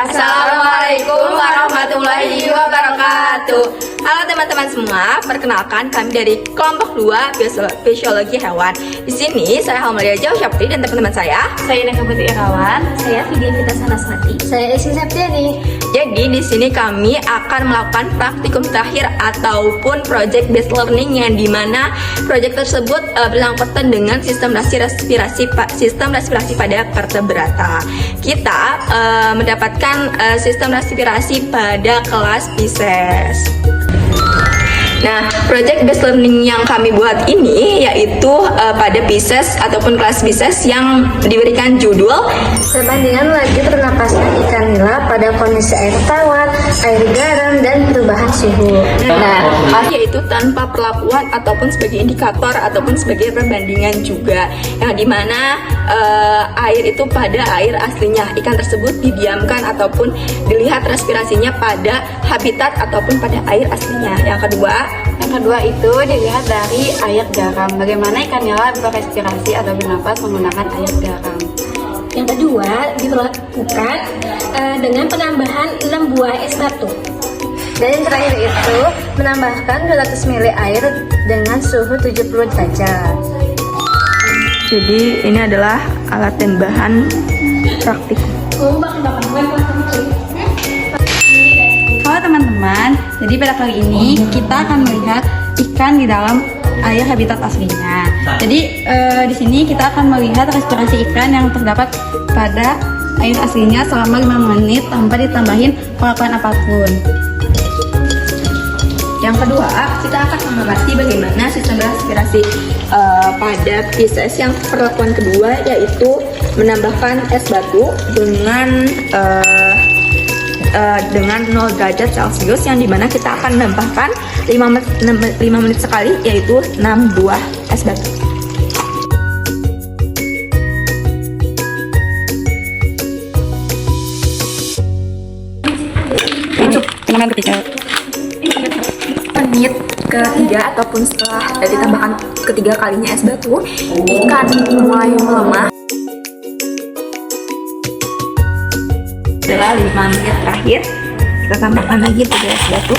Assalamualaikum warahmatullahi wabarakatuh. Halo teman-teman semua, perkenalkan kami dari kelompok 2 Fisiologi Hewan. Di sini saya Halmalia Jauh Syafri dan teman-teman saya Neka Putri Irawan, saya Vidya Vita Saraswati, saya Esi Septiani. Jadi di sini kami akan melakukan praktikum terakhir ataupun project based learning yang dimana project tersebut bersangkutan dengan sistem respirasi pada vertebrata. Kita mendapatkan sistem respirasi pada kelas Pisces. Nah, project based learning yang kami buat ini yaitu pada Pisces ataupun kelas Pisces yang diberikan judul Perbandingan laju pernapasan ikan nila pada kondisi air tawar, air garam, dan perubahan suhu. Nah, yaitu tanpa perlakuan ataupun sebagai indikator ataupun sebagai perbandingan juga, yang dimana air itu pada air aslinya ikan tersebut didiamkan ataupun dilihat respirasinya pada habitat ataupun pada air aslinya. Yang kedua itu dilihat dari air garam, bagaimana ikan nila berrespirasi atau bernapas menggunakan air garam. Yang kedua dilakukan dengan penambahan 6 buah S1. Dan yang terakhir itu menambahkan 200 ml air dengan suhu 70 derajat. Jadi ini adalah alat dan bahan praktik. Halo teman-teman, jadi pada kali ini kita akan melihat ikan di dalam air habitat aslinya. Jadi di sini kita akan melihat respirasi ikan yang terdapat pada air aslinya selama 5 menit tanpa ditambahin perlakuan apapun. Yang kedua, kita akan mengamati bagaimana sistem respirasi pada Pisces. Yang perlakuan kedua yaitu menambahkan es batu dengan 0 derajat Celcius, yang dimana kita akan menambahkan 5 menit sekali, yaitu 6 buah es batu. Untuk penambahan Menit ketiga ataupun setelah ditambahkan ketiga kalinya es batu, ikan mulai melemah. Setelah 5 menit terakhir, kita tambahkan lagi 3 es batu.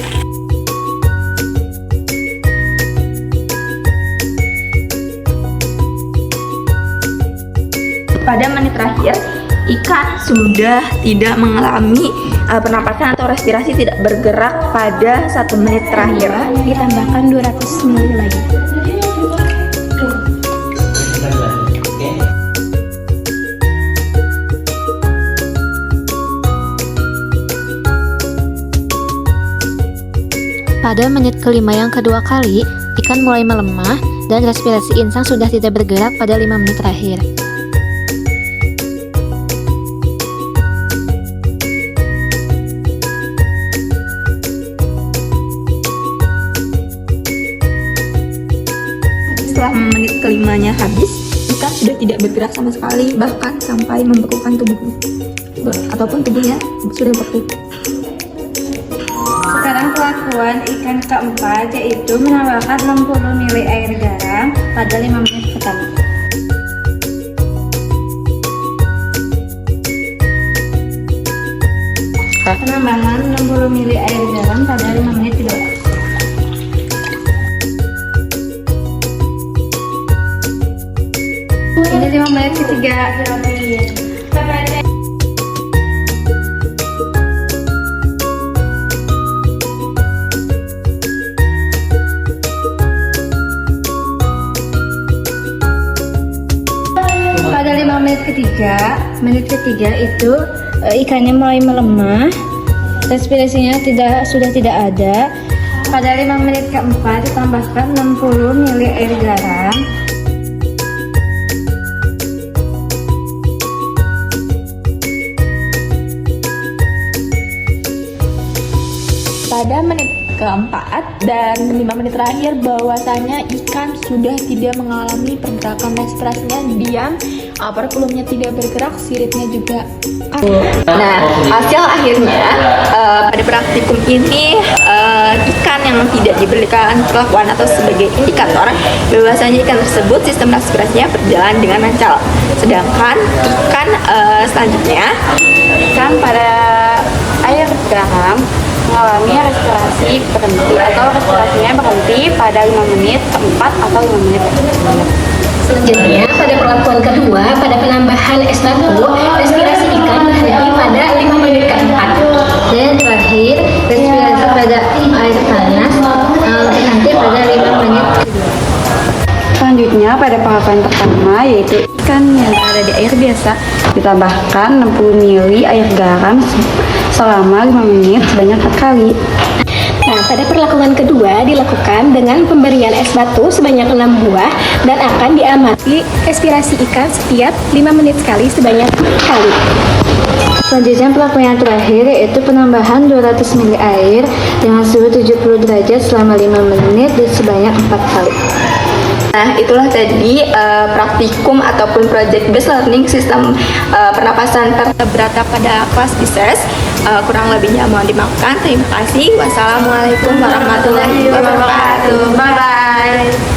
Pada menit terakhir, ikan sudah tidak mengalami pernapasan atau respirasi, tidak bergerak pada 1 menit terakhir. Ditambahkan 200 ml lagi. Pada menit kelima yang kedua kali, ikan mulai melemah dan respirasi insang sudah tidak bergerak pada 5 menit terakhir. Setelah menit kelimanya habis, ikan sudah tidak bergerak sama sekali, bahkan sampai membekukan tubuhnya ataupun tubuhnya sudah beku. Sekarang kelakuan ikan keempat yaitu menambahkan 60 ml air garam pada 5 menit pertama. Penambahan 60 ml air garam pada 5 menit kedua. Ini 5 menit ketiga. Pada 5 menit ketiga itu ikannya mulai melemah, respirasinya sudah tidak ada. Pada 5 menit keempat ditambahkan 60 ml air garam. Pada menit keempat dan 5 menit terakhir, bahwasanya ikan sudah tidak mengalami pergerakan, respirasinya diam, perkulumnya tidak bergerak, siripnya juga. Nah, hasil akhirnya pada praktikum ini ikan yang tidak diberikan perlakuan atau sebagai indikator, bahwasanya ikan tersebut sistem respirasinya berjalan dengan lancar. Sedangkan ikan selanjutnya, ikan pada air garam mengalami respirasi berhenti atau respirasinya berhenti pada 5 menit keempat atau 5 menit keempat. Selanjutnya, pada perlakuan kedua, pada penambahan S1, respirasi ikan berhenti pada 5 menit keempat. Dan terakhir, respirasi pada air panas berhenti pada 5 menit kedua. Selanjutnya, pada perlakuan pertama, yaitu ikan yang ada di air biasa ditambahkan 60 ml air garam selama 5 menit sebanyak 4 kali. Nah, pada perlakuan kedua dilakukan dengan pemberian es batu sebanyak 6 buah dan akan diamati respirasi ikan setiap 5 menit sekali sebanyak 4 kali. Selanjutnya perlakuan yang terakhir yaitu penambahan 200 ml air dengan suhu 70 derajat selama 5 menit dan sebanyak 4 kali. Nah, itulah tadi praktikum ataupun project based learning sistem pernapasan vertebrata pada kelas BISES. Kurang lebihnya mohon dimaafkan. Terima kasih. Wassalamualaikum warahmatullahi wabarakatuh. Bye bye.